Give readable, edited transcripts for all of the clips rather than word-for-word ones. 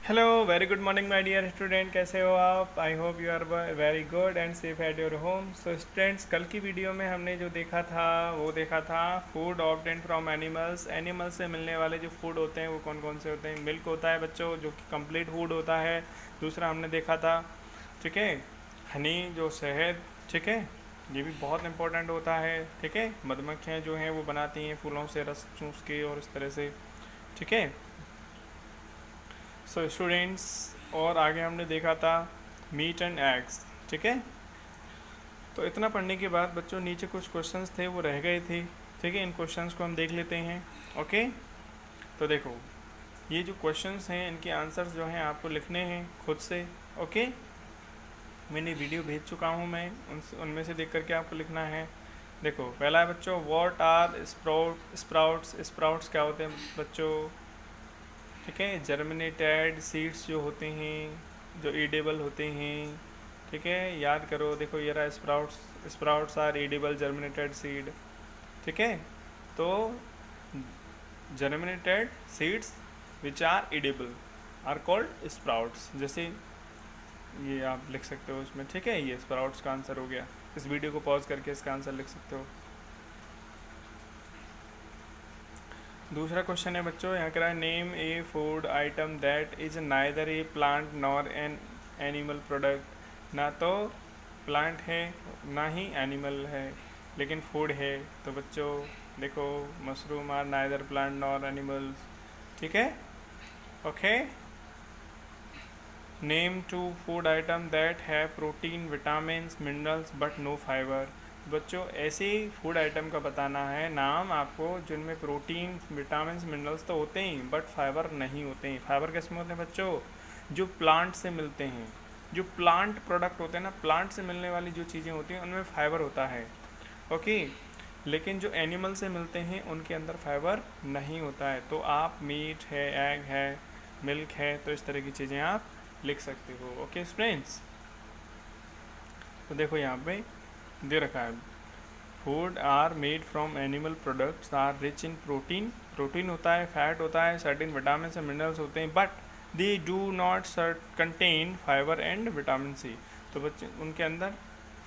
Hello, very good morning my dear student. कैसे हो आप? I hope you are very good and safe at your home. So students, कल की video में हमने जो देखा था वो देखा था food obtain from animals. Animal से मिलने वाले जो फूड होते हैं वो कौन कौन से होते हैं। मिल्क होता है बच्चों, जो कि कंप्लीट फूड होता है। दूसरा हमने देखा था, ठीक है, हनी, जो शहद, ठीक है, ये भी बहुत इंपॉर्टेंट होता है। ठीक है, मधुमक्खियाँ जो हैं वो बनाती हैं फूलों से रस चूस के और इस तरह से, ठीक है। सो स्टूडेंट्स, और आगे हमने देखा था मीट एंड एग्स, ठीक है। तो इतना पढ़ने के बाद बच्चों नीचे कुछ क्वेश्चंस थे वो रह गए थे, ठीक है। इन क्वेश्चंस को हम देख लेते हैं। ओके, तो देखो, ये जो क्वेश्चंस हैं इनके आंसर्स जो हैं आपको लिखने हैं खुद से। ओके, मैंने वीडियो भेज चुका हूँ मैं, उनमें से देख करके आपको लिखना है। देखो, पहला है बच्चों, व्हाट आर स्प्राउट्स। स्प्राउट्स क्या होते हैं बच्चों? ठीक है, जर्मिनेटेड सीड्स जो होते हैं, जो ईडेबल होते हैं, ठीक है, याद करो। देखो ये रहा sprouts. Sprouts are edible germinated seed, ठीक है। तो germinated seeds which are edible are called sprouts. जैसे ये आप लिख सकते हो इसमें, ठीक है। ये स्प्राउट्स का आंसर हो गया। इस वीडियो को पॉज करके इसका आंसर लिख सकते हो। दूसरा क्वेश्चन है बच्चों, यहाँ कह रहा है name A food item that is neither A plant nor an animal product. ना तो प्लांट है ना ही एनिमल है, लेकिन फूड है। तो बच्चों देखो, mushroom are neither plant nor animals, ठीक है। Okay, name two food item that है protein, vitamin, minerals but no fibre. बच्चों ऐसे फूड आइटम का बताना है नाम आपको जिनमें प्रोटीन, विटामिन, मिनरल्स तो होते ही बट फाइबर नहीं होते हैं। फाइबर किस में होते हैं बच्चों? जो प्लांट से मिलते हैं, जो प्लांट प्रोडक्ट होते हैं ना, प्लांट से मिलने वाली जो चीज़ें होती हैं उनमें फाइबर होता है। ओके, लेकिन जो एनिमल से मिलते हैं उनके अंदर फाइबर नहीं होता है। तो आप मीट है, एग है, मिल्क है, तो इस तरह की चीज़ें आप लिख सकते हो। ओके फ्रेंड्स, तो देखो यहाँ पे दे रखा है, food are made from animal products are rich in protein. Protein होता है, फैट होता है, सर्टेन विटामिन एंड मिनरल्स होते हैं, but they do not contain fibre and vitamin C. तो बच्चे उनके अंदर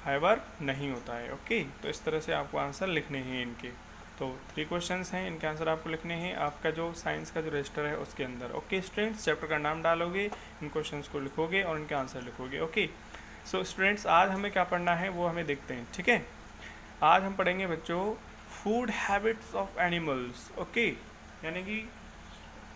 फाइबर नहीं होता है। ओके, तो इस तरह से आपको आंसर लिखने हैं इनके। तो 3 क्वेश्चंस हैं, इनके आंसर आपको लिखने हैं आपका जो साइंस का जो रजिस्टर है उसके अंदर। ओके स्टूडेंट्स, चैप्टर का नाम डालोगे, इन क्वेश्चंस को लिखोगे और इनके आंसर लिखोगे। ओके, सो स्टूडेंट्स आज हमें क्या पढ़ना है वो हमें देखते हैं, ठीक है। आज हम पढ़ेंगे बच्चों food habits of animals. Okay, यानी कि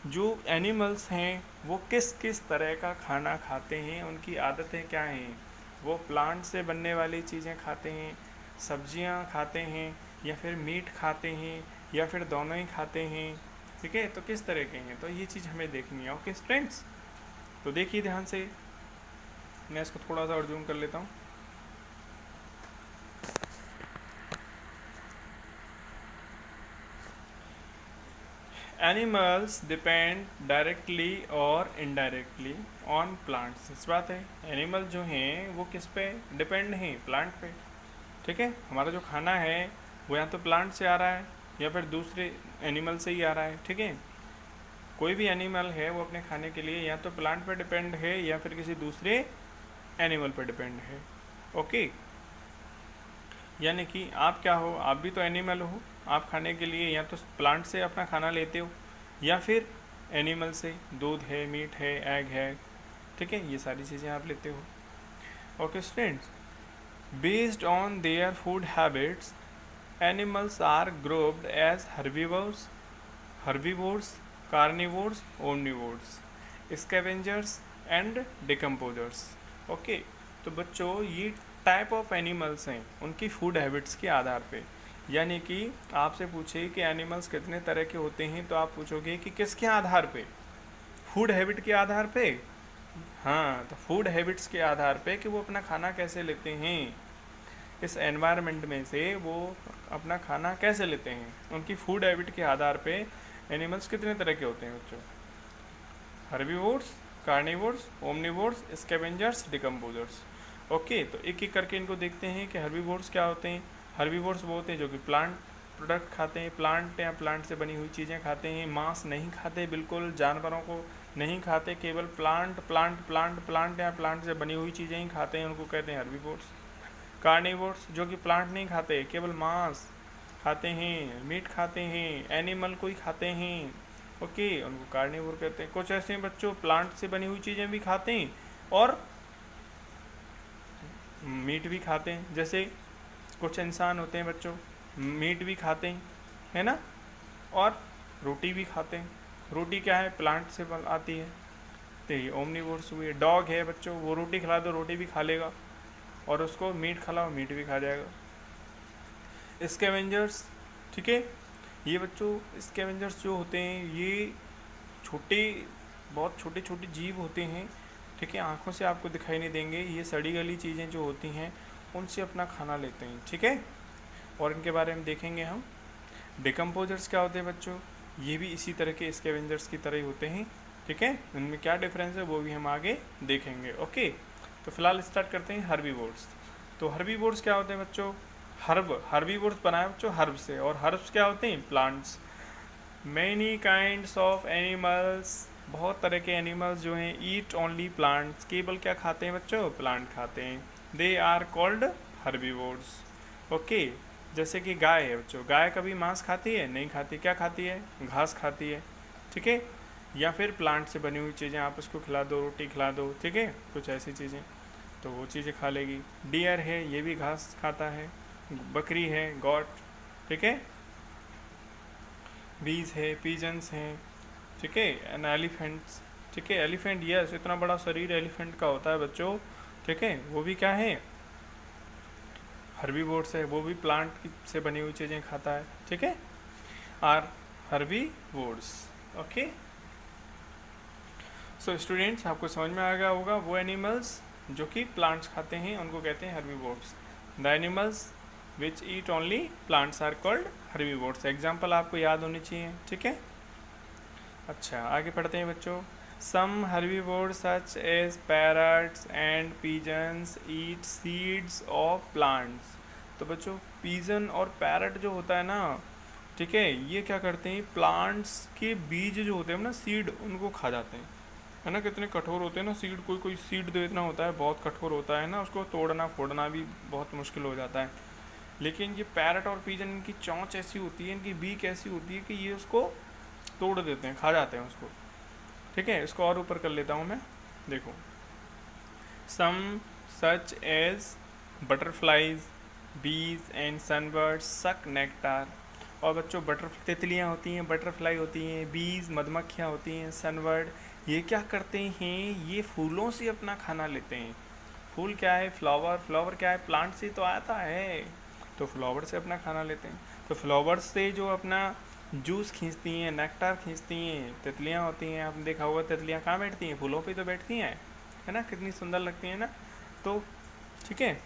जो एनिमल्स हैं वो किस किस तरह का खाना खाते हैं, उनकी आदतें क्या हैं। वो प्लांट से बनने वाली चीज़ें खाते हैं, सब्जियां खाते हैं, या फिर मीट खाते हैं, या फिर दोनों ही खाते हैं, ठीक है। तो किस तरह के हैं, तो ये चीज़ हमें देखनी है। ओके फ्रेंड्स, तो देखिए ध्यान से, मैं इसको थोड़ा सा और जूम कर लेता हूँ। एनिमल्स डिपेंड डायरेक्टली और इनडायरेक्टली ऑन प्लांट्स। इस बात है, एनिमल जो हैं वो किस पे डिपेंड हैं? प्लांट पे, ठीक है। हमारा जो खाना है वो या तो प्लांट से आ रहा है या फिर दूसरे एनिमल से ही आ रहा है, ठीक है। कोई भी एनिमल है वो अपने खाने के लिए या तो प्लांट पे डिपेंड है या फिर किसी दूसरे एनिमल पे डिपेंड है। ओके, यानी कि आप क्या हो, आप भी तो एनिमल हो। आप खाने के लिए या तो प्लांट से अपना खाना लेते हो या फिर एनिमल से, दूध है, मीट है, एग है, ठीक है, ये सारी चीज़ें आप लेते हो। Okay students, based on their food habits animals are grouped as herbivores, carnivores, omnivores, scavengers and decomposers. Okay, तो बच्चों ये टाइप ऑफ एनिमल्स हैं उनकी फूड हैबिट्स के आधार पे। यानी कि आपसे पूछे कि एनिमल्स कितने तरह के होते हैं, तो आप पूछोगे कि किसके आधार पे? फूड हैबिट के आधार पे। हाँ, तो फूड हैबिट्स के आधार पे कि वो अपना खाना कैसे लेते हैं, इस एनवायरनमेंट में से वो अपना खाना कैसे लेते हैं, उनकी फूड हैबिट के आधार पे एनिमल्स कितने तरह के होते हैं बच्चों? Herbivores, carnivores, omnivores, scavengers, decomposers. Okay, तो एक एक करके इनको देखते हैं कि हर्बीवोर्स क्या होते हैं। हर्बीवोर्स वो होते हैं जो कि प्लांट प्रोडक्ट खाते हैं, प्लांट या प्लांट से बनी हुई चीज़ें खाते हैं, मांस नहीं खाते बिल्कुल, जानवरों को नहीं खाते, केवल प्लांट प्लांट प्लांट प्लांट या प्लांट से बनी हुई चीज़ें ही खाते हैं, उनको कहते हैं हर्बीवोर्स। कार्निवोर्स जो कि प्लांट नहीं खाते, केवल मांस खाते हैं, मीट खाते हैं, एनिमल को ही खाते हैं, ओके, उनको कार्निवोर कहते हैं। कुछ ऐसे बच्चों प्लांट से बनी हुई चीज़ें भी खाते हैं और मीट भी खाते हैं। जैसे कुछ इंसान होते हैं बच्चों मीट भी खाते हैं, है ना, और रोटी भी खाते हैं। रोटी क्या है, प्लांट से आती है, तो ये ओमनिवोर्स हुई। डॉग है बच्चों, वो रोटी खिला दो रोटी भी खा लेगा, और उसको मीट खिलाओ मीट भी खा जाएगा। स्कैवेंजर्स, ठीक है, ये बच्चों स्कैवेंजर्स जो होते हैं ये छोटे, बहुत छोटे छोटे जीव होते हैं, ठीक है, आँखों से आपको दिखाई नहीं देंगे। ये सड़ी गली चीज़ें जो होती हैं उनसे अपना खाना लेते हैं, ठीक है, और इनके बारे में देखेंगे हम। डिकम्पोजर्स क्या होते हैं बच्चों, ये भी इसी तरह के स्कैवेंजर्स की तरह ही होते हैं, ठीक है, इनमें क्या डिफरेंस है वो भी हम आगे देखेंगे, ओके। तो फिलहाल स्टार्ट करते हैं हर्बीवोर्स। तो हर्बीवोर्स क्या होते हैं बच्चों, हर्बीवोर्स बनाए बच्चों हर्ब से, और हर्ब्स क्या होते हैं, plants. Many kinds of animals, बहुत तरह के एनिमल्स जो हैं ईट ओनली प्लांट्स, केवल क्या खाते हैं बच्चों, प्लांट खाते हैं। They are called herbivores, okay. जैसे कि गाय है बच्चों, गाय कभी मांस खाती है, नहीं खाती, क्या खाती है, घास खाती है, ठीक है, या फिर प्लांट से बनी हुई चीज़ें आप उसको खिला दो, रोटी खिला दो, ठीक है, कुछ ऐसी चीज़ें, तो वो चीज़ें खा लेगी। डियर है, ये भी घास खाता है। बकरी है, गॉट, ठीक है, बीज है, पीजन्स हैं, ठीक है, एन एलिफेंट्स, ठीक है, एलिफेंट, यस, इतना बड़ा शरीर एलिफेंट का होता है बच्चों, ठीक है, वो भी क्या है, हर्बीवोर्स है, वो भी प्लांट से बनी हुई चीज़ें खाता है, ठीक है, are herbivores, okay. So students आपको समझ में आ गया होगा, वो एनिमल्स जो कि प्लांट्स खाते हैं उनको कहते हैं herbivores. The animals which eat only plants are called herbivores. Example आपको याद होनी चाहिए, ठीक है। अच्छा, आगे पढ़ते हैं बच्चों। Some herbivores such as parrots and pigeons eat seeds of plants. तो बच्चों पीजन और पैरट जो होता है ना, ठीक है, ये क्या करते हैं, प्लांट्स के बीज जो होते हैं ना, सीड, उनको खा जाते हैं, है ना। कितने कठोर होते हैं ना सीड, कोई कोई सीड देना होता है बहुत कठोर होता है ना, उसको तोड़ना फोड़ना भी बहुत मुश्किल हो जाता है। लेकिन ये पैरट और पीजन, इनकी चोंच ऐसी होती है, इनकी बीक ऐसी होती है कि ये उसको तोड़ देते हैं, खा जाते हैं उसको, ठीक है। इसको और ऊपर कर लेता हूँ मैं, देखो। सम सच एज बटरफ्लाइज, बीज एंड सनबर्ड्स सक नेक्टार। और बच्चों तितलियाँ होती हैं, बटरफ्लाई होती हैं, बीज मधुमक्खियाँ होती हैं, सनबर्ड, ये क्या करते हैं, ये फूलों से अपना खाना लेते हैं। फूल क्या है, फ्लावर, फ्लावर क्या है, प्लांट से तो आता है, तो फ्लावर से अपना खाना लेते हैं। तो फ्लावर से जो अपना जूस खींचती हैं, नेक्टार खींचती हैं, तितलियाँ होती हैं, आपने देखा होगा तितलियाँ कहाँ बैठती हैं, फूलों पे तो बैठती हैं, है ना, कितनी सुंदर लगती हैं ना, तो ठीक है।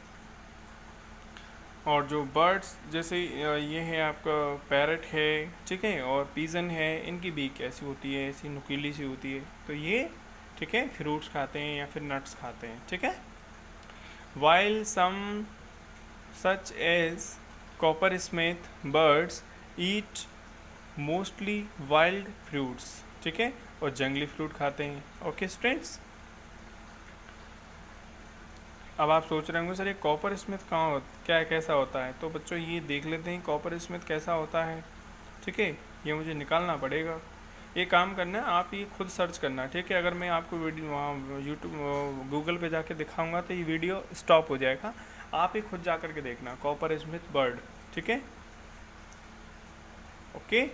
और जो बर्ड्स जैसे ये है आपका पैरट है, ठीक है, और पीजन है, इनकी बीक ऐसी होती है, ऐसी नुकीली सी होती है, तो ये ठीक है फ्रूट्स खाते हैं या फिर नट्स खाते हैं, ठीक है। While some such as coppersmith birds eat mostly wild fruits, ठीक है, और जंगली फ्रूट खाते हैं, ओके स्टूडेंट्स। अब आप सोच रहे होंगे सर ये कॉपर स्मिथ कहाँ क्या कैसा होता है, तो बच्चों ये देख लेते हैं कॉपर स्मिथ कैसा होता है, ठीक है, ये मुझे निकालना पड़ेगा। ये काम करना है, आप ये खुद सर्च करना, ठीक है। अगर मैं आपको वीडियो वहाँ यूट्यूब गूगल पे जाके दिखाऊंगा तो ये वीडियो स्टॉप हो जाएगा, आप ही खुद जा करके देखना कॉपर स्मिथ बर्ड, ठीक है, ओके।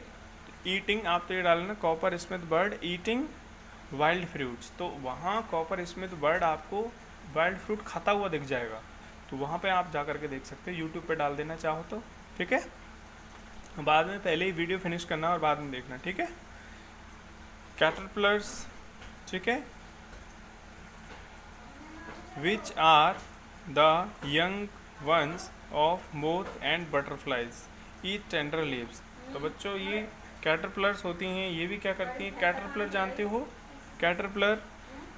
ईटिंग, आप तो ये डालना copper Smith bird eating wild fruits, तो वहाँ कॉपर स्मिथ बर्ड आपको वाइल्ड फ्रूट खाता हुआ दिख जाएगा, तो वहाँ पे आप जा करके देख सकते हो, यूट्यूब पे डाल देना चाहो तो, ठीक है। बाद में पहले ही वीडियो फिनिश करना और बाद में देखना, ठीक है। कैटरपिलर्स, ठीक है, which are the young ones of moth and butterflies eat tender leaves. तो बच्चों ये कैटरपिलर्स होती हैं, ये भी क्या करती हैं, कैटरपिलर जानते हो, कैटरपिलर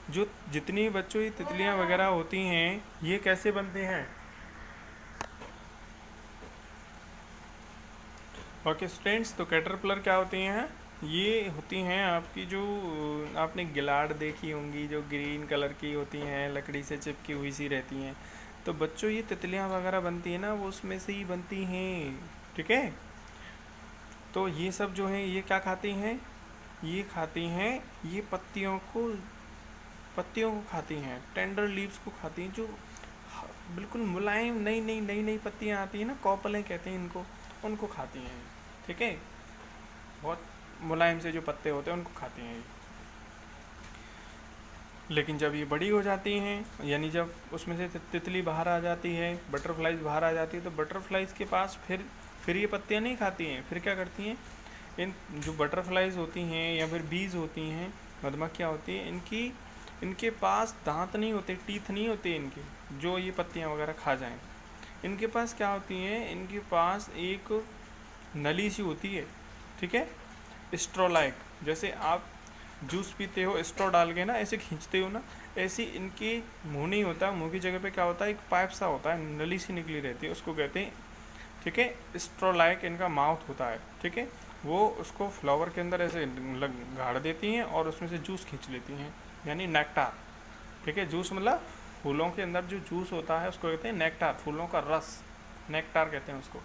जो जितनी बच्चों ये तितलियां वगैरह होती हैं ये कैसे बनते हैं, ओके स्टूडेंट्स। तो कैटरपिलर क्या होती हैं, ये होती हैं आपकी जो आपने गिलाड़ देखी होंगी, जो ग्रीन कलर की होती हैं, लकड़ी से चिपकी हुई सी रहती हैं। तो बच्चों ये तितलियां वगैरह बनती है ना, वो उसमें से ही बनती हैं। ठीक है। तो ये सब जो है ये क्या खाती हैं, ये खाती हैं, ये पत्तियों को खाती हैं, टेंडर लीव्स को खाती हैं, जो बिल्कुल मुलायम नई नई नई नई पत्तियां आती हैं ना, कॉपलें कहते हैं इनको, उनको खाती हैं। ठीक है। बहुत मुलायम से जो पत्ते होते हैं उनको खाती हैं ये। लेकिन जब ये बड़ी हो जाती हैं, यानी जब उसमें से तितली बाहर आ जाती है, बटरफ्लाइज बाहर आ जाती है, तो बटरफ्लाइज के पास फिर ये पत्तियां नहीं खाती हैं। फिर क्या करती हैं, इन जो बटरफ्लाइज होती हैं या फिर बीज होती हैं, मधुमक्खियाँ होती हैं, इनके पास दांत नहीं होते, टीथ नहीं होते इनके, जो ये पत्तियाँ वगैरह खा जाएं। इनके पास क्या होती हैं, इनके पास एक नली सी होती है। ठीक है। स्ट्रॉ लाइक, जैसे आप जूस पीते हो स्ट्रॉ डाल के ना, ऐसे खींचते हो ना, ऐसी इनकी मुंह नहीं होता, मुंह की जगह पे क्या होता है, एक पाइप सा होता है, नली सी निकली रहती है, उसको कहते हैं। ठीक है। स्ट्रॉ लाइक इनका माउथ होता है। ठीक है। वो उसको फ्लावर के अंदर ऐसे गाड़ देती हैं और उसमें से जूस खींच लेती हैं, यानी नेक्टार। ठीक है। जूस मतलब फूलों के अंदर जो जूस होता है उसको कहते हैं नेक्टार, फूलों का रस, नेक्टार कहते हैं उसको।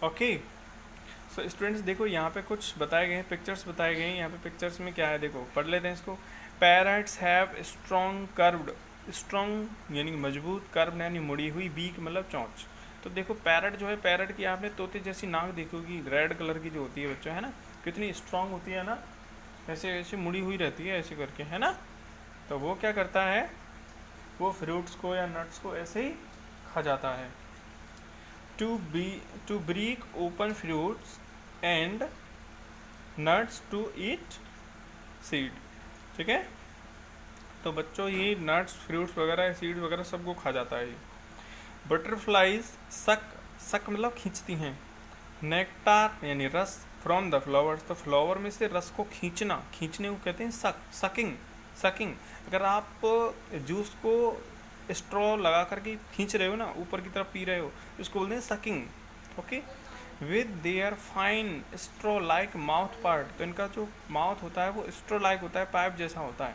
ओके। सो स्टूडेंट्स देखो यहाँ पे कुछ बताए गए हैं, पिक्चर्स बताए गए हैं। यहाँ पे पिक्चर्स में क्या है देखो, पढ़ लेते हैं इसको। Parrots have strong curved, strong यानी मजबूत, कर्व यानी मुड़ी हुई, बीक मतलब चोंच। तो देखो पैरट जो है, पैरट की आपने तोते जैसी नाक देखोगी, रेड कलर की जो होती है बच्चों, है ना, कितनी स्ट्रॉन्ग होती है ना, ऐसे ऐसे मुड़ी हुई रहती है ऐसे करके, है ना। तो वो क्या करता है, वो फ्रूट्स को या नट्स को ऐसे ही खा जाता है। To break open fruits and nuts to eat seed. ठीक है। तो बच्चों ये नट्स, फ्रूट्स वगैरह, सीड वगैरह सबको खा जाता है ये। बटरफ्लाइज सक मतलब खींचती हैं, नेक्टार यानी रस, फ्रॉम द फ्लावर्स, तो फ्लावर में से रस को खींचने को कहते हैं सकिंग। अगर आप जूस को स्ट्रॉ लगा करके खींच रहे हो ना, ऊपर की तरफ पी रहे हो, इसको बोलते हैं sucking. Okay. With their fine straw like mouth part, तो इनका जो माउथ होता है वो स्ट्रॉ लाइक होता है, पाइप जैसा होता है।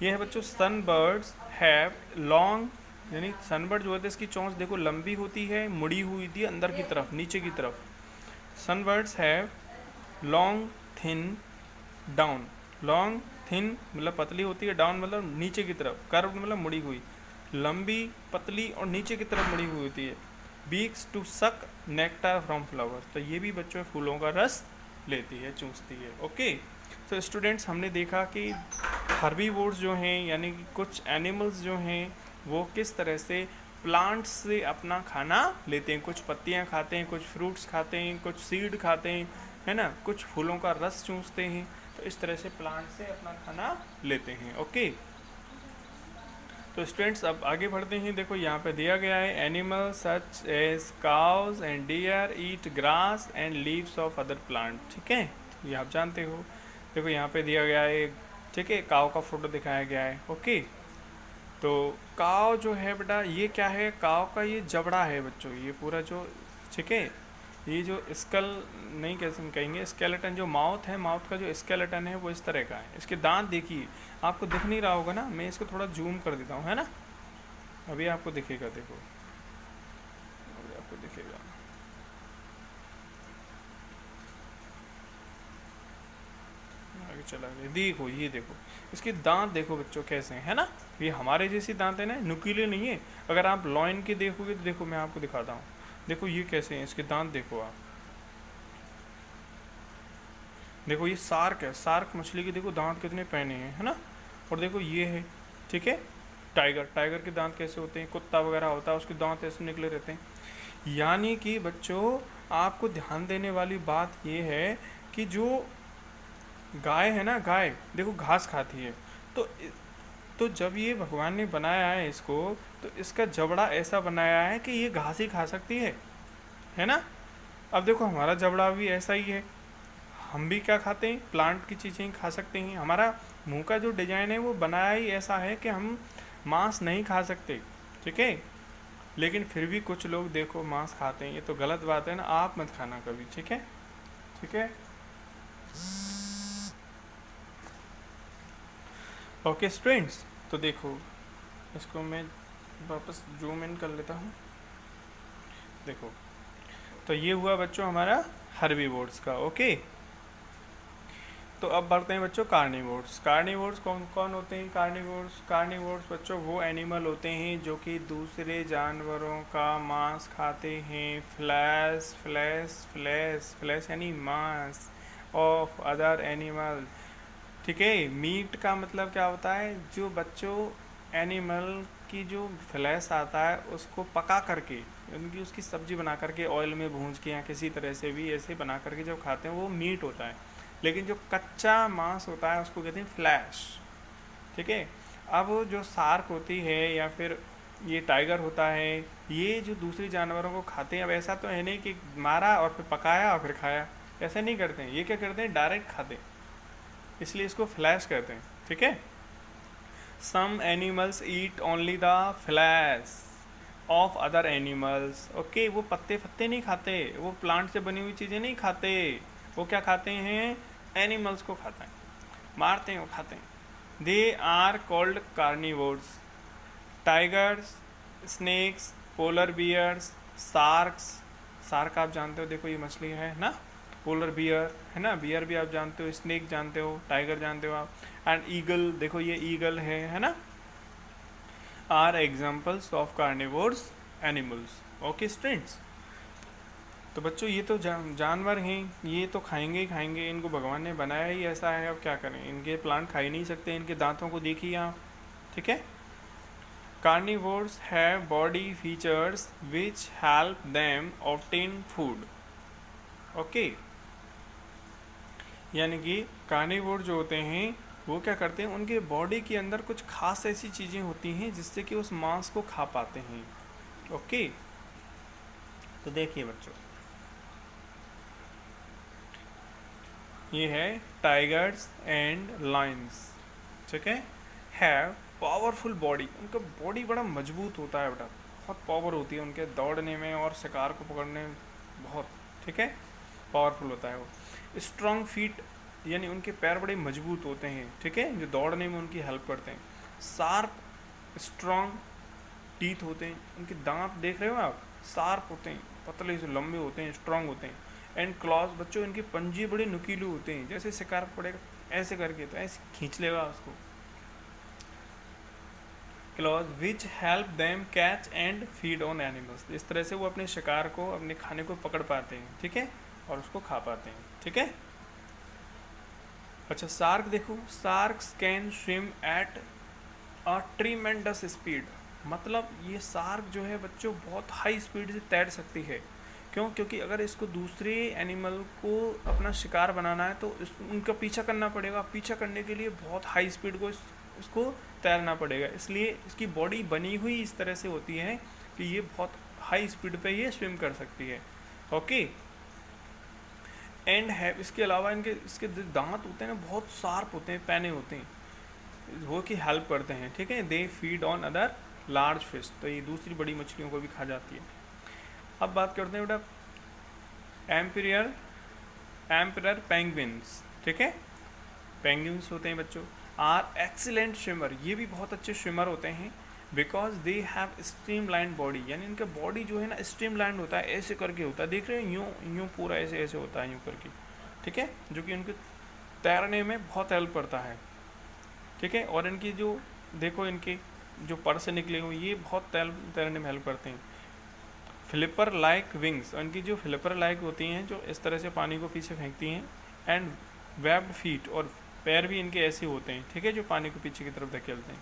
ये है बच्चों सन बर्ड्स हैव लॉन्ग, यानी सनबर्ड जो होता है इसकी चोंच देखो लंबी होती है, मुड़ी हुई थी अंदर की तरफ, नीचे की तरफ। Sunbirds have long thin down, long thin मतलब पतली होती है, डाउन मतलब नीचे की तरफ, कर्व मतलब मुड़ी हुई, लंबी पतली और नीचे की तरफ मुड़ी हुई होती है। Beaks to suck nectar from flowers, तो ये भी बच्चों फूलों का रस लेती है, चूसती है। ओके। तो स्टूडेंट्स हमने देखा कि हर्बीवोर्स जो हैं, यानी कि कुछ एनिमल्स जो हैं वो किस तरह से प्लांट्स से अपना खाना लेते हैं, कुछ पत्तियां खाते हैं, कुछ फ्रूट्स खाते हैं, कुछ सीड खाते हैं, है ना, कुछ फूलों का रस चूसते हैं। तो इस तरह से प्लांट से अपना खाना लेते हैं। ओके। तो स्टूडेंट्स अब आगे बढ़ते हैं। देखो यहाँ पे दिया गया है, animal such as cows and deer eat grass and leaves of other plant. ठीक है, ये आप जानते हो। देखो यहाँ पे दिया गया है, ठीक है, काव का फोटो दिखाया गया है। ओके। तो काव जो है बेटा, ये क्या है, काव का ये जबड़ा है बच्चों, ये पूरा जो, ठीक है, ये जो स्कल नहीं कैसे कहेंगे, स्केलेटन, जो माउथ है, माउथ का जो स्केलेटन है वो इस तरह का है। इसके दांत देखिए, आपको दिख नहीं रहा होगा ना, मैं इसको थोड़ा जूम कर देता हूँ, है ना, अभी आपको दिखेगा, देखो अभी आपको दिखेगा, आगे चला गया, देखो ये देखो इसके दांत देखो बच्चों कैसे हैं, है ना, ये हमारे जैसी दांत है ना, नुकीले नहीं है। अगर आप लॉइन के देखोगे तो देखो मैं आपको दिखाता हूँ, देखो ये कैसे हैं इसके दांत, देखो आप, देखो ये सार्क है, सार्क मछली के देखो दांत कितने पहने हैं, है ना। और देखो ये है, ठीक है, टाइगर, टाइगर के दांत कैसे होते हैं, कुत्ता वगैरह होता है उसके दांत ऐसे निकले रहते हैं। यानी कि बच्चों आपको ध्यान देने वाली बात ये है कि जो गाय है ना, गाय देखो घास खाती है, तो जब ये भगवान ने बनाया है इसको, तो इसका जबड़ा ऐसा बनाया है कि ये घास ही खा सकती है ना। अब देखो हमारा जबड़ा भी ऐसा ही है, हम भी क्या खाते हैं, प्लांट की चीज़ें ही खा सकते हैं। हमारा मुंह का जो डिजाइन है वो बनाया ही ऐसा है कि हम मांस नहीं खा सकते, ठीक है, लेकिन फिर भी कुछ लोग देखो मांस खाते हैं, ये तो गलत बात है ना, आप मत खाना कभी, ठीक है। ठीक है। ओके स्टूडेंट्स, तो देखो इसको मैं वापस जूम इन कर लेता हूँ। देखो, तो ये हुआ बच्चों हमारा हर्बीवोर्स का। ओके, तो अब बढ़ते हैं बच्चों कार्निवोर्स। कार्निवोर्स कौन कौन होते हैं? कार्निवोर्स कार्निवोर्स बच्चों वो एनिमल होते हैं जो कि दूसरे जानवरों का मांस खाते हैं। फ्लैश फ्लैश फ्लैश फ्लैश यानी मांस ऑफ अदर एनिमल। ठीक है, मीट का मतलब क्या होता है? जो बच्चों एनिमल की जो फ्लैश आता है उसको पका करके, उनकी उसकी सब्जी बना करके ऑयल में भूंज के या किसी तरह से भी ऐसे बना करके जब खाते हैं वो मीट होता है। लेकिन जो कच्चा मांस होता है उसको कहते हैं फ्लैश। ठीक है, अब जो शार्क होती है या फिर ये टाइगर होता है, ये जो दूसरी जानवरों को खाते हैं। अब ऐसा तो है नहीं कि मारा और फिर पकाया और फिर खाया, ऐसा नहीं करते हैं। ये क्या करते हैं? डायरेक्ट खाते हैं, इसलिए इसको फ्लैश कहते हैं। ठीक है, some animals eat only the flesh of other animals. Okay, वो पत्ते फत्ते नहीं खाते, वो प्लांट से बनी हुई चीज़ें नहीं खाते। वो क्या खाते हैं? एनिमल्स को खाते हैं, मारते हैं, वो खाते हैं। They are called carnivores. Tigers, snakes, polar bears, sharks. Shark आप जानते हो, देखो ये मछली है ना। पोलर बियर है ना, बियर भी आप जानते हो, स्नेक जानते हो, टाइगर जानते हो आप। एंड ईगल, देखो ये ईगल है ना। Are examples of carnivores animals. Okay students, तो बच्चों ये तो जानवर हैं, ये तो खाएंगे ही खाएंगे, इनको भगवान ने बनाया ही ऐसा है। अब क्या करें, इनके प्लांट खा ही नहीं सकते, इनके दांतों को देखिए आप। ठीक है, carnivores have body features which help them obtain food. Okay, यानी कि कार्निवोर जो होते हैं वो क्या करते हैं, उनके बॉडी के अंदर कुछ खास ऐसी चीज़ें होती हैं जिससे कि उस मांस को खा पाते हैं। ओके, तो देखिए बच्चों, ये है टाइगर्स एंड लायंस। ठीक है, हैव पावरफुल बॉडी। उनका बॉडी बड़ा मजबूत होता है बेटा, बहुत पावर होती है उनके दौड़ने में और शिकार को पकड़ने में बहुत। ठीक है, पावरफुल होता है वो। स्ट्रॉन्ग फीट, यानी उनके पैर बड़े मजबूत होते हैं। ठीक है, जो दौड़ने में उनकी हेल्प करते हैं। शार्प स्ट्रॉन्ग टीथ होते हैं, उनके दांत देख रहे हो आप, शार्प होते हैं, पतले से लंबे होते हैं, स्ट्रॉन्ग होते हैं। एंड क्लॉज, बच्चों इनके पंजे बड़े नुकीले होते हैं, जैसे शिकार पड़ेगा ऐसे करके तो ऐसे खींच लेगा उसको। Clause which help them catch and feed on animals. इस तरह से वो अपने शिकार को, अपने खाने को पकड़ पाते हैं। ठीक है, और उसको खा पाते हैं। ठीक है, अच्छा शार्क देखो, sharks can swim at a tremendous speed. मतलब ये शार्क जो है बच्चों बहुत हाई स्पीड से तैर सकती है। क्यों? क्योंकि अगर इसको दूसरे एनिमल को अपना शिकार बनाना है तो उनका पीछा करना पड़ेगा। पीछा करने के लिए बहुत हाई स्पीड को इसको तैरना पड़ेगा, इसलिए इसकी बॉडी बनी हुई इस तरह से होती है कि ये बहुत हाई स्पीड पे ये स्विम कर सकती है। ओके, एंड है इसके अलावा इसके दांत होते हैं ना, बहुत शार्प होते हैं, पैने होते हैं, वो की हेल्प करते हैं। ठीक है, they feed on other large fish. तो ये दूसरी बड़ी मछलियों को भी खा जाती है। अब बात करते हैं बेटा एम्परर पेंगुइन्स। ठीक है, पेंगुइन्स होते हैं बच्चों, आर एक्सीलेंट स्विमर। ये भी बहुत अच्छे स्विमर होते हैं। Because they have streamline body, यानी इनका बॉडी जो है ना स्ट्रीमलाइन होता है, ऐसे करके होता है, देख रहे हैं, यूँ यूँ पूरा ऐसे ऐसे होता है, यूँ करके। ठीक है, जो कि उनको तैरने में बहुत हेल्प करता है। ठीक है, और इनकी जो देखो, इनके जो पर से निकले हुए ये बहुत तैरने में हेल्प करते हैं। फ्लिपर लाइक विंग्स, इनकी जो फ्लिपर लाइक होती हैं जो इस तरह से पानी को पीछे फेंकती हैं। एंड वेब्ड फीट, और पैर भी इनके ऐसे होते हैं। ठीक है, जो पानी को पीछे की तरफ धकेलते हैं।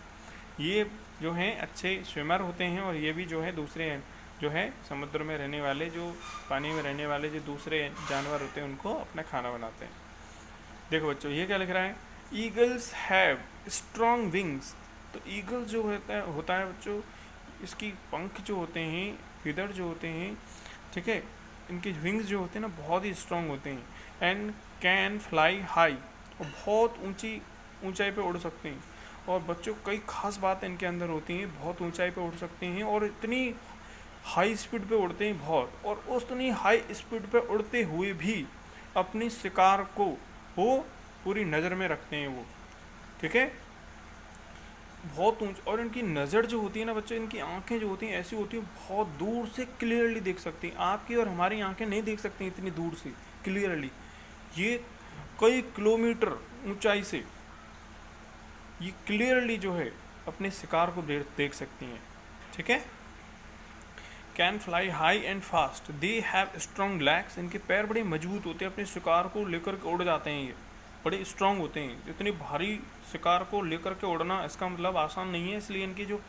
ये जो हैं अच्छे स्विमर होते हैं, और ये भी जो है दूसरे जो है समुद्र में रहने वाले, जो पानी में रहने वाले जो दूसरे जानवर होते हैं उनको अपना खाना बनाते हैं। देखो बच्चों, ये क्या लिख रहा है, ईगल्स हैव स्ट्रॉन्ग विंग्स। तो ईगल जो होता है बच्चों, इसकी पंख जो होते हैं, फिदर जो होते हैं, ठीक है, इनके विंग्स जो होते हैं ना बहुत ही स्ट्रॉन्ग होते हैं। एंड कैन फ्लाई हाई, और बहुत ऊंचाई पे उड़ सकते हैं। और बच्चों कई खास बातें इनके अंदर होती हैं, बहुत ऊंचाई पे उड़ सकते हैं और इतनी हाई स्पीड पे उड़ते हैं बहुत। और उतनी हाई स्पीड पे उड़ते हुए भी अपनी शिकार को वो पूरी नज़र में रखते हैं वो, ठीक है, बहुत ऊंच। और इनकी नज़र जो होती है ना बच्चों, इनकी आंखें जो होती हैं ऐसी होती हैं, बहुत दूर से क्लियरली देख सकती हैं। आपकी और हमारी आंखें नहीं देख सकती इतनी दूर से क्लियरली, ये कई किलोमीटर ऊंचाई से ये क्लियरली जो है अपने शिकार को देख सकती हैं, ठीक है। Can fly high and fast, they have strong legs, इनके पैर बड़े मजबूत होते हैं, अपने शिकार को लेकर के उड़ जाते हैं, ये बड़े स्ट्रॉन्ग होते हैं। इतनी भारी शिकार को लेकर के उड़ना इसका मतलब आसान नहीं है, इसलिए इनकी जो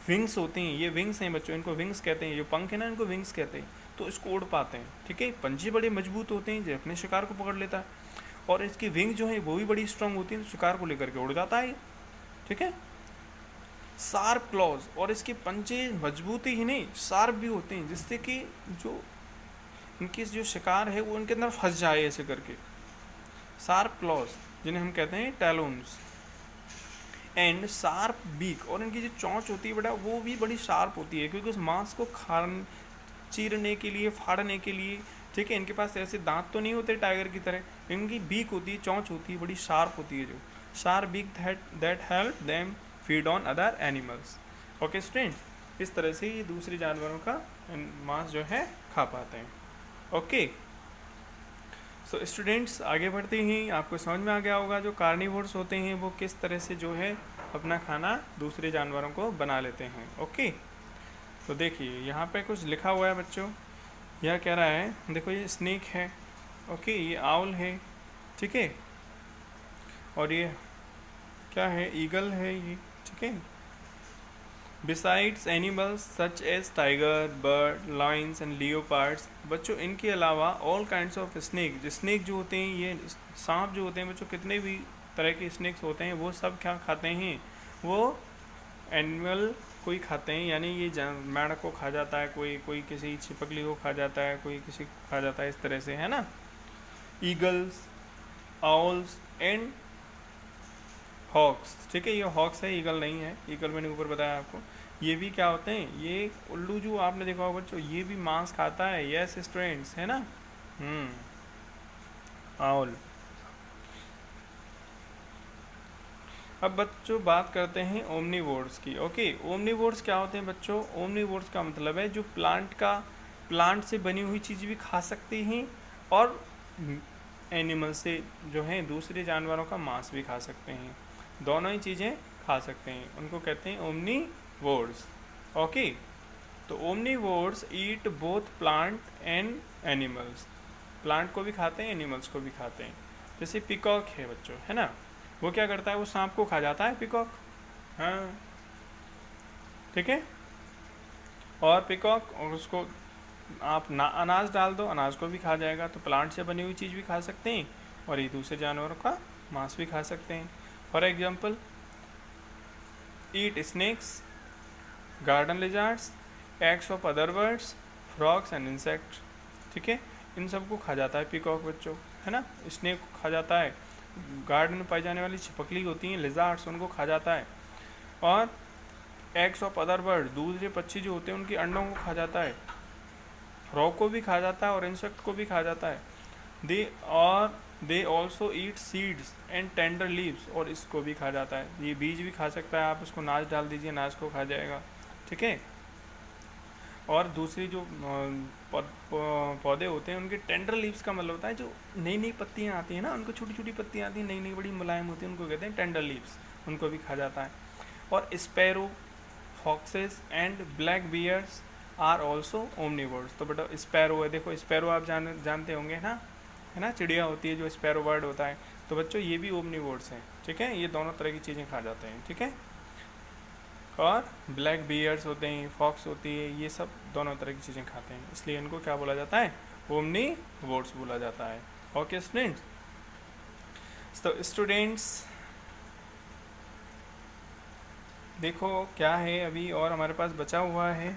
विंग्स होती हैं, ये विंग्स हैं बच्चों, इनको विंग्स कहते हैं, ये पंख है ना इनको विंग्स कहते हैं, तो इसको उड़ पाते हैं, ठीक है। पंजे बड़े मजबूत होते हैं जो अपने शिकार को पकड़ लेता है, और इसकी विंग जो है वो भी बड़ी स्ट्रॉन्ग होती है, तो शिकार को लेकर के उड़ जाता है, ठीक है। शार्प क्लॉज, और इसके पंजे मजबूत ही नहीं शार्प भी होते हैं, जिससे कि जो इनकी जो शिकार है वो इनके अंदर फंस जाए ऐसे करके। शार्प क्लॉज जिन्हें हम कहते हैं टैलोन्स, एंड शार्प बीक, और इनकी जो चोंच होती है बेटा वो भी बड़ी शार्प होती है, क्योंकि उस मांस को चीरने के लिए, फाड़ने के लिए, ठीक है। इनके पास ऐसे दांत तो नहीं होते टाइगर की तरह, इनकी बीक होती है, चोंच होती है, बड़ी शार्प होती है, जो sharp beak that help them feed on other animals. Okay students, इस तरह से ये दूसरे जानवरों का मांस जो है खा पाते हैं। ओके सो स्टूडेंट्स, आगे बढ़ते ही आपको समझ में आ गया होगा जो कार्निवोर्स होते हैं वो किस तरह से जो है अपना खाना दूसरे जानवरों को बना लेते हैं। ओके, तो देखिए यहाँ पे कुछ लिखा हुआ है बच्चों, यह कह रहा है, देखो ये स्नेक है, ओके, ये आउल है, ठीक है, और ये क्या है, ईगल है ये, ठीक है। Besides animals such as tiger, bird, lions and leopards, बच्चों इनके अलावा all kinds of snake, snake जो होते हैं, ये सांप जो होते हैं बच्चों, कितने भी तरह के स्नेक्स होते हैं वो सब क्या खाते हैं, वो एनिमल को ही खाते हैं, यानी ये मेंढक को खा जाता है, कोई किसी छिपकली को खा जाता है, कोई किसी को खा जाता है, इस तरह से, है ना। ईगल्स, आउल्स एंड हॉक्स, ठीक है, ये हॉक्स है, ईगल नहीं है, ईगल मैंने ऊपर बताया आपको। ये भी क्या होते हैं, ये उल्लू जो आपने देखा होगा बच्चों, ये भी मांस खाता है, यस स्टूडेंट्स, है ना। आउल। अब बच्चों बात करते हैं ओमनीवोर्स की। ओके, ओमनीवोर्स क्या होते हैं बच्चों, ओमनीवोर्स का मतलब है जो प्लांट से बनी हुई चीज़ भी खा सकते हैं, और एनिमल से जो है दूसरे जानवरों का मांस भी खा सकते हैं, दोनों ही चीज़ें खा सकते हैं, उनको कहते हैं ओमनीवोर्स। ओके, तो omnivores eat both plant and animals, plant को भी खाते हैं, एनिमल्स को भी खाते हैं। जैसे पिकॉक है बच्चों, है ना, वो क्या करता है, वो सांप को खा जाता है पिकॉक, हाँ, ठीक है। और पिकॉक, और उसको आप अनाज डाल दो, अनाज को भी खा जाएगा, तो प्लांट से बनी हुई चीज़ भी खा सकते हैं, और ये दूसरे जानवरों का मांस भी खा सकते हैं। For example, eat snakes, garden lizards, eggs of other birds, frogs and insects, ठीक है, इन सब को खा जाता है पिकॉक बच्चों, है ना। स्नेक को खा जाता है, गार्डन में पाई जाने वाली छिपकली होती हैं लिजार्ड्स, उनको खा जाता है, और एग्स ऑफ अदर बर्ड, दूसरे पक्षी जो होते हैं उनके अंडों को खा जाता है, फ्रॉग को भी खा जाता है, और इंसेक्ट को भी खा जाता है। They also eat seeds and tender leaves, और इसको भी खा जाता है, ये बीज भी खा सकता है, आप उसको नाच डाल दीजिए, नाच को खा जाएगा, ठीक है। और दूसरी जो पौधे होते हैं उनके टेंडर लीव्स का मतलब होता है जो नई नई पत्तियाँ आती हैं ना, उनको छोटी छोटी पत्तियाँ आती हैं, नई नई बड़ी मुलायम होती हैं, उनको कहते हैं टेंडर लीव्स, उनको भी खा जाता है। और sparrow, foxes and black bears are also omnivores. तो बेटा स्पैरो है, देखो स्पैरो आप जानते होंगे ना, है ना, चिड़िया होती है जो स्पैरो बर्ड होता है, तो बच्चों ये भी ओमनीवोर्स हैं, ठीक है, ये दोनों तरह की चीज़ें खा जाते हैं, ठीक है। और ब्लैक बियर्स होते हैं, फॉक्स होती है, ये सब दोनों तरह की चीज़ें खाते हैं, इसलिए इनको क्या बोला जाता है, ओमनीवोर्स बोला जाता है। ओके स्टूडेंट्स, तो स्टूडेंट्स देखो क्या है अभी और हमारे पास बचा हुआ है।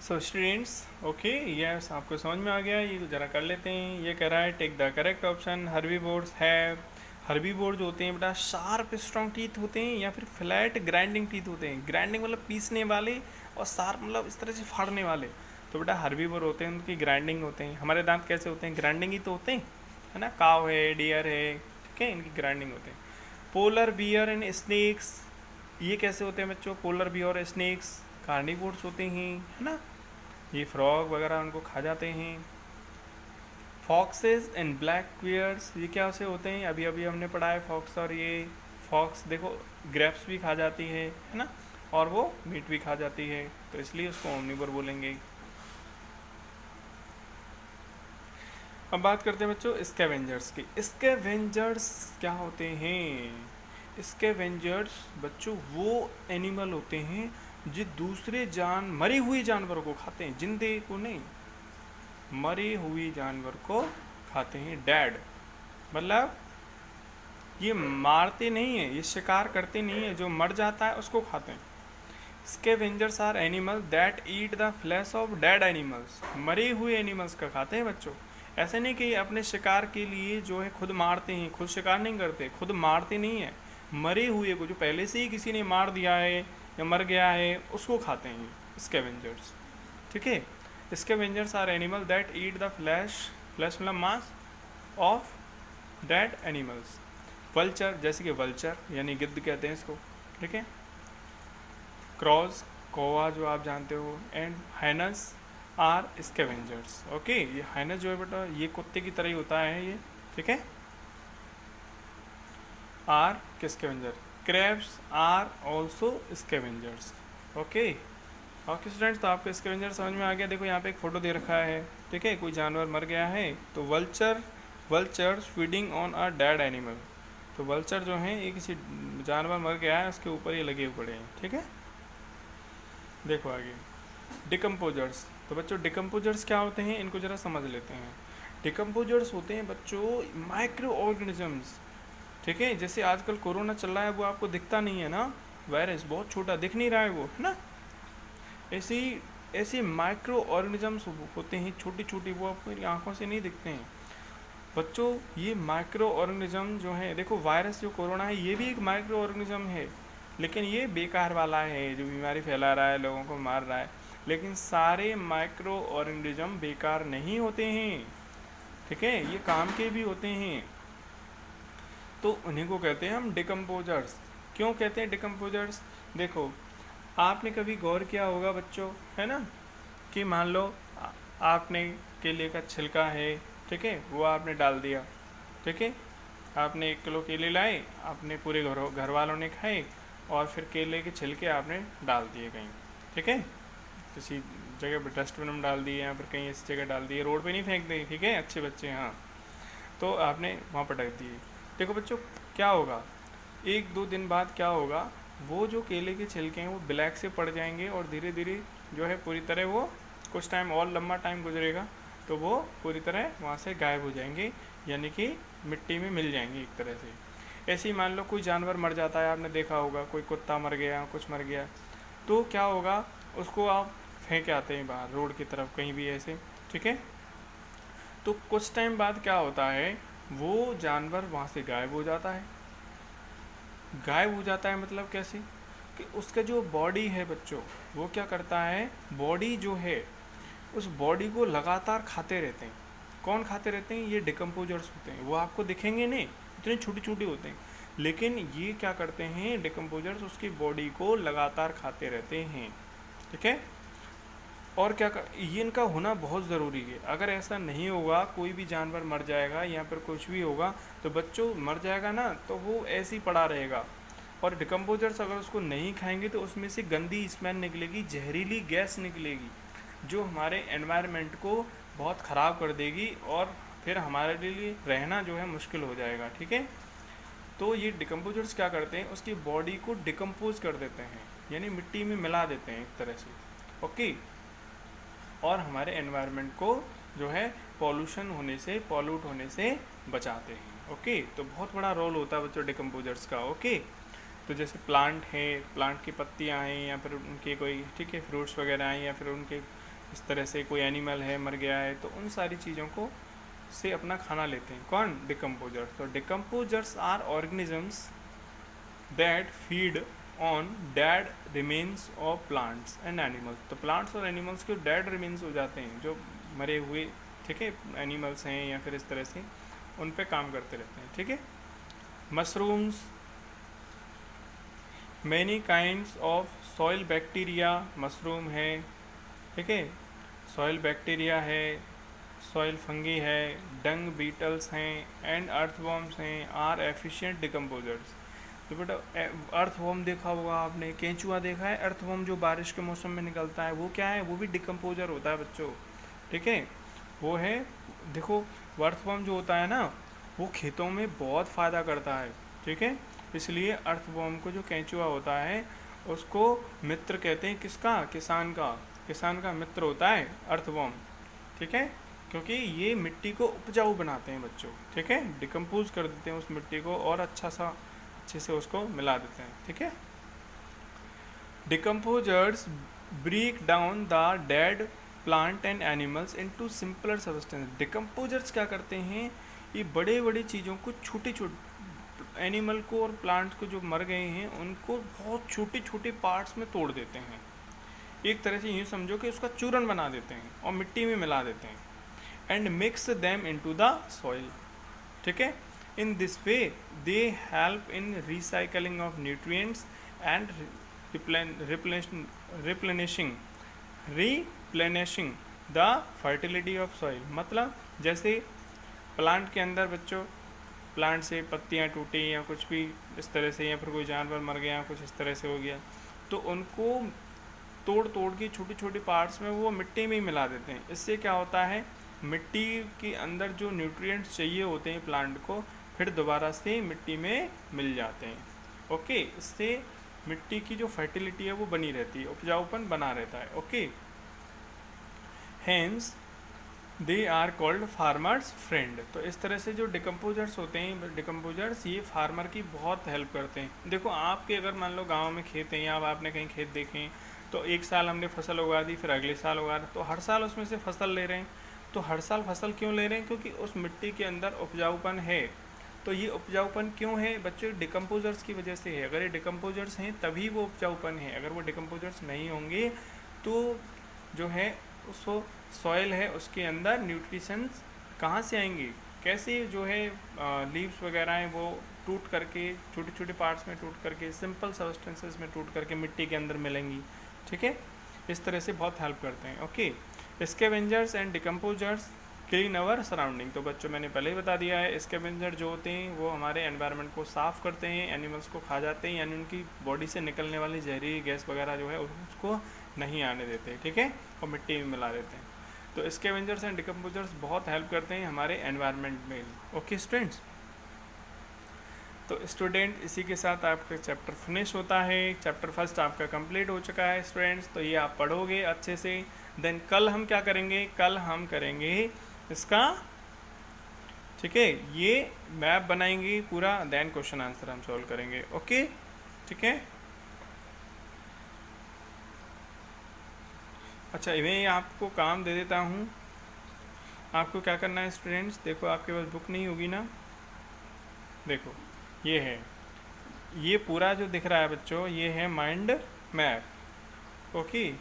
सो स्टूडेंट्स, ओके, यस, आपको समझ में आ गया, ये ज़रा कर लेते हैं। ये कह रहा है take the correct option, herbivores have, herbivore जो होते हैं बेटा शार्प स्ट्रॉन्ग टीथ होते हैं, या फिर फ्लैट ग्राइंडिंग टीथ होते हैं। ग्राइंडिंग मतलब पीसने वाले, और शार्प मतलब इस तरह से फाड़ने वाले। तो बेटा हर्बीवोर होते हैं, उनकी ग्राइंडिंग होते हैं। हमारे दांत कैसे होते हैं, ग्राइंडिंग ही तो होते हैं, है ना। काव है, डियर है, ठीक है, इनकी ग्राइंडिंग होते हैं। पोलर बियर एंड स्नेक्स, ये कैसे होते हैं बच्चों, पोलर बियर और स्नेक्स कार्निवोर्स होते हैं, है ना। ये फ्रॉग वगैरह उनको खा जाते हैं। फॉक्सेस एंड ब्लैक क्वियर्स, ये क्या से होते हैं, अभी अभी हमने पढ़ा है फॉक्स। और ये फॉक्स देखो ग्रेप्स भी खा जाती है ना, और वो मीट भी खा जाती है, तो इसलिए उसको ओमनिवोर बोलेंगे। अब बात करते हैं बच्चों स्कैवेंजर्स की। स्कैवेंजर्स क्या होते हैं, स्कैवेंजर्स बच्चों वो एनिमल होते हैं जो दूसरे मरे हुए जानवरों को खाते हैं, जिंदे को नहीं, मरे हुए जानवर को खाते हैं। डेड मतलब ये मारते नहीं है, ये शिकार करते नहीं है, जो मर जाता है उसको खाते हैं। Scavengers are animal that eat the flesh of dead animals, मरे हुए एनिमल्स का खाते हैं बच्चों। ऐसे नहीं कि अपने शिकार के लिए जो है खुद मारते हैं, खुद शिकार नहीं करते, खुद मारते नहीं है, मरे हुए को जो पहले से ही किसी ने मार दिया है या मर गया है उसको खाते हैं स्कैवेंजर्स, ठीक है। Scavengers are animal that eat the flesh मतलब मांस ऑफ डेड एनिमल्स। वल्चर, जैसे कि वल्चर यानी गिद्ध कहते हैं इसको, ठीक है। क्रॉस कौवा जो आप जानते हो, and hyenas are scavengers. Okay, ये हाइनस जो है बेटा ये कुत्ते की तरह ही होता है ये, ठीक है। Are scavenger. Crabs are also scavengers. Okay students, तो आपको स्कैवेंजर समझ में आ गया। देखो यहाँ पे एक फोटो दे रखा है, ठीक है, कोई जानवर मर गया है तो vultures feeding on a dead animal. तो वल्चर जो है ये किसी जानवर मर गया है उसके ऊपर ये लगे पड़े हैं, ठीक है। देखो आगे डिकम्पोजर्स। तो बच्चों डिकम्पोजर्स क्या होते हैं, इनको जरा समझ लेते हैं। डिकम्पोजर्स होते हैं बच्चों माइक्रो ऑर्गेनिजम्स, ठीक है। जैसे आजकल कोरोना चल रहा है, वो आपको दिखता नहीं है ना, वायरस बहुत छोटा दिख नहीं रहा है वो, है ना। ऐसे माइक्रो ऑर्गेनिजम्स होते हैं छोटी छोटी, वो आपको आंखों से नहीं दिखते हैं बच्चों। ये माइक्रो ऑर्गेनिज्म जो है, देखो वायरस जो कोरोना है ये भी एक माइक्रो ऑर्गेनिज्म है, लेकिन ये बेकार वाला है जो बीमारी फैला रहा है, लोगों को मार रहा है। लेकिन सारे माइक्रो ऑर्गेनिज्म बेकार नहीं होते हैं, ठीक है, ये काम के भी होते हैं। तो उन्हीं को कहते हैं हम डिकम्पोजर्स। क्यों कहते हैं डिकम्पोजर्स, देखो आपने कभी गौर किया होगा बच्चों, है ना, कि मान लो आपने केले का छिलका है, ठीक है, वो आपने डाल दिया, ठीक है। आपने 1 किलो केले लाए, आपने पूरे घर वालों ने खाए, और फिर केले के छिलके आपने डाल दिए कहीं, ठीक है, किसी जगह पर डस्टबिन में डाल दिए या फिर कहीं ऐसी जगह डाल दिए, रोड पे नहीं फेंक दी, ठीक है, अच्छे बच्चे, हाँ, तो आपने वहाँ पटक दिए। देखो बच्चों क्या होगा, 1-2 दिन बाद क्या होगा, वो जो केले के छिलके हैं वो ब्लैक से पड़ जाएंगे और धीरे धीरे जो है पूरी तरह वो कुछ टाइम और लंबा टाइम गुजरेगा तो वो पूरी तरह वहाँ से गायब हो जाएंगे, यानी कि मिट्टी में मिल जाएंगे एक तरह से। ऐसे ही मान लो कोई जानवर मर जाता है, आपने देखा होगा कोई कुत्ता मर गया, कुछ मर गया, तो क्या होगा, उसको आप फेंक आते हैं बाहर रोड की तरफ कहीं भी ऐसे, ठीक है। तो कुछ टाइम बाद क्या होता है, वो जानवर वहाँ से गायब हो जाता है। गायब हो जाता है मतलब कैसे, कि उसका जो बॉडी है बच्चों, वो क्या करता है, बॉडी जो है उस बॉडी को लगातार खाते रहते हैं। कौन खाते रहते हैं, ये डिकम्पोजर्स होते हैं। वो आपको दिखेंगे नहीं, इतने छोटे छोटे होते हैं, लेकिन ये क्या करते हैं डिकम्पोजर्स, उसकी बॉडी को लगातार खाते रहते हैं, ठीक है। और ये इनका होना बहुत ज़रूरी है। अगर ऐसा नहीं होगा, कोई भी जानवर मर जाएगा या फिर कुछ भी होगा तो बच्चों मर जाएगा ना, तो वो ऐसे ही पड़ा रहेगा। और डिकम्पोजर्स अगर उसको नहीं खाएंगे तो उसमें से गंदी स्मेल निकलेगी, जहरीली गैस निकलेगी, जो हमारे एनवायरनमेंट को बहुत ख़राब कर देगी और फिर हमारे लिए रहना जो है मुश्किल हो जाएगा, ठीक है। तो ये डिकम्पोजर्स क्या करते हैं, उसकी बॉडी को डिकम्पोज कर देते हैं, यानी मिट्टी में मिला देते हैं एक तरह से, ओके। और हमारे एनवायरनमेंट को जो है पॉल्यूट होने से बचाते हैं, ओके। तो बहुत बड़ा रोल होता है बच्चों डिकम्पोजर्स का, ओके। तो जैसे प्लांट है, प्लांट की पत्तियाँ हैं या फिर उनके कोई, ठीक है, फ्रूट्स वगैरह हैं, या फिर उनके इस तरह से कोई एनिमल है मर गया है, तो उन सारी चीज़ों को से अपना खाना लेते हैं कौन, डिकम्पोजर्स। तो decomposers are organisms that feed on dead remains of plants and animals. तो प्लांट्स और एनिमल्स के डेड रिमेन्स हो जाते हैं, जो मरे हुए, ठीक है, एनिमल्स हैं या फिर इस तरह से, उन पे काम करते रहते हैं, ठीक है। Mushrooms, many kinds of soil bacteria, mushroom है, ठीक है, सॉइल बैक्टीरिया है, सॉइल फंगी है, डंग बीटल्स हैं एंड अर्थवॉर्म्स हैं, आर एफिशिएंट डिकम्पोजर्स। तो बेटा अर्थवॉर्म देखा होगा आपने, केंचुआ देखा है, अर्थवॉर्म जो बारिश के मौसम में निकलता है, वो क्या है, वो भी डिकम्पोजर होता है बच्चों, ठीक है। वो है, देखो अर्थवॉर्म जो होता है ना, वो खेतों में बहुत फ़ायदा करता है, ठीक है। इसलिए अर्थवॉर्म को, जो केंचुआ होता है, उसको मित्र कहते हैं, किसका, किसान का मित्र होता है अर्थवॉर्म, ठीक है, क्योंकि ये मिट्टी को उपजाऊ बनाते हैं बच्चों, ठीक है, डिकम्पोज कर देते हैं उस मिट्टी को और अच्छे से उसको मिला देते हैं, ठीक है। Decomposers break down the dead plant and animals into simpler substance. Decomposers क्या करते हैं, ये बड़े बड़े चीज़ों को, छोटे एनिमल को और प्लांट को जो मर गए हैं उनको बहुत छोटे छोटे पार्ट्स में तोड़ देते हैं, एक तरह से यूँ समझो कि उसका चूरन बना देते हैं और मिट्टी में मिला देते हैं, and mix them into the soil, ठीक है। In this way they help in recycling of nutrients and replenishing the fertility of soil. मतलब जैसे प्लांट के अंदर बच्चों, प्लांट से पत्तियां टूटी या कुछ भी इस तरह से, या फिर कोई जानवर मर गया, कुछ इस तरह से हो गया, तो उनको तोड़ के छोटे छोटे पार्ट्स में वो मिट्टी में ही मिला देते हैं। इससे क्या होता है, मिट्टी के अंदर जो न्यूट्रिएंट्स चाहिए होते हैं प्लांट को, फिर दोबारा से मिट्टी में मिल जाते हैं, ओके। इससे मिट्टी की जो फर्टिलिटी है वो बनी रहती है, उपजाऊपन बना रहता है, okay. Hence they are called farmers friend. तो इस तरह से जो डिकम्पोजर्स होते हैं, डिकम्पोजर्स ये फार्मर की बहुत हेल्प करते हैं। देखो आपके अगर मान लो गांव में खेत हैं या अब आपने कहीं खेत देखें, तो एक साल हमने फसल उगा दी, फिर अगले साल उगा, तो हर साल उसमें से फसल ले रहे हैं। तो हर साल फसल क्यों ले रहे हैं, क्योंकि उस मिट्टी के अंदर उपजाऊपन है। तो ये उपजाऊपन क्यों है बच्चों, डिकम्पोजर्स की वजह से है। अगर ये डिकम्पोजर्स हैं तभी वो उपजाऊपन है, अगर वो डिकम्पोजर्स नहीं होंगे तो जो है उस सॉइल है उसके अंदर न्यूट्रिशंस कहाँ से आएंगे, कैसे जो है लीव्स वगैरह हैं वो टूट करके, छोटे छोटे पार्ट्स में टूट करके, सिंपल सब्सटेंसेस में टूट करके मिट्टी के अंदर मिलेंगी, ठीक है। इस तरह से बहुत हेल्प करते हैं, okay. Scavengers and decomposers clean our surrounding. तो बच्चों मैंने पहले ही बता दिया है, स्कैवेंजर जो होते हैं वो हमारे एनवायरनमेंट को साफ़ करते हैं, एनिमल्स को खा जाते हैं, यानी उनकी बॉडी से निकलने वाली जहरीली गैस वगैरह जो है उसको नहीं आने देते, ठीक है, और मिट्टी में मिला देते हैं। तो स्कैवेंजर्स एंड डिकम्पोजर्स बहुत हेल्प करते हैं हमारे एनवायरनमेंट में, ओके स्टूडेंट्स। तो स्टूडेंट इसी के साथ आपका चैप्टर फिनिश होता है, चैप्टर फर्स्ट आपका कंप्लीट हो चुका है स्टूडेंट्स। तो ये आप पढ़ोगे अच्छे से, देन कल हम क्या करेंगे, कल हम करेंगे इसका, ठीक है, ये मैप बनाएंगे पूरा, देन क्वेश्चन आंसर हम सॉल्व करेंगे, ओके, ठीक है। अच्छा मैं आपको काम दे देता हूँ, आपको क्या करना है स्टूडेंट्स, देखो आपके पास बुक नहीं होगी ना, देखो ये है, ये पूरा जो दिख रहा है बच्चों ये है माइंड मैप, ओके।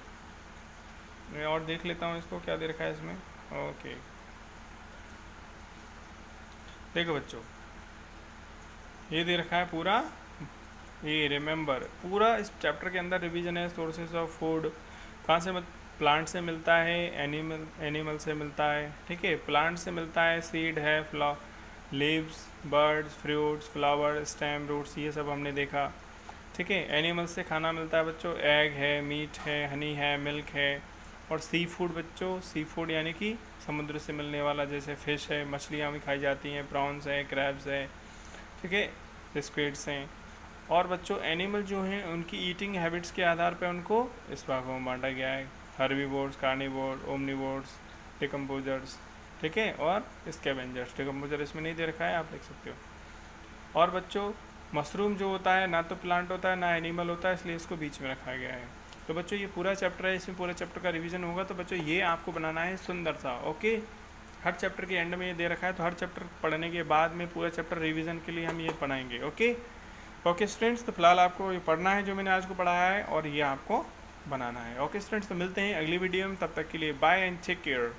मैं और देख लेता हूँ इसको क्या दे रखा है इसमें, ओके। देखो बच्चों ये दे रखा है पूरा, ये रिमेंबर पूरा इस चैप्टर के अंदर रिवीजन है। सोर्सेज ऑफ फूड कहाँ से, प्लांट से मिलता है, एनिमल से मिलता है, ठीक है, प्लांट से मिलता है, सीड है, leaves, birds, fruits, flower, stem, roots, ये सब हमने देखा, ठीक है। एनिमल्स से खाना मिलता है बच्चों, एग है, मीट है, हनी है, मिल्क है, और सी फूड बच्चों, सी फूड यानी कि समुद्र से मिलने वाला, जैसे फ़िश है, मछलियाँ भी खाई जाती हैं, प्रॉन्स है, क्रैब्स है, ठीक है, स्क्विड्स हैं। और बच्चों एनिमल जो हैं उनकी ईटिंग हैबिट्स के आधार पर उनको इस भागों में बांटा गया है, हर्बीवोर्स, कार्निवोर, ओमनीवोर्स, डिकम्पोजर्स, ठीक है, और स्कैवेंजर्स। डिकम्पोजर इसमें नहीं दे रखा है, आप देख सकते हो। और बच्चों मशरूम जो होता है ना तो प्लांट होता है ना एनिमल होता है, इसलिए इसको बीच में रखा गया है। तो बच्चों ये पूरा चैप्टर है, इसमें पूरा चैप्टर का रिवीजन होगा। तो बच्चों ये आपको बनाना है सुंदर सा, ओके। हर चैप्टर के एंड में ये दे रखा है, तो हर चैप्टर पढ़ने के बाद में पूरा चैप्टर रिवीजन के लिए हम ये पढ़ाएंगे, ओके। ओके स्टूडेंट्स, तो फिलहाल आपको ये पढ़ना है जो मैंने आज को पढ़ाया है और ये आपको बनाना है। ओके स्टूडेंट्स, तो मिलते हैं अगली वीडियो में, तब तक के लिए बाय एंड टेक केयर।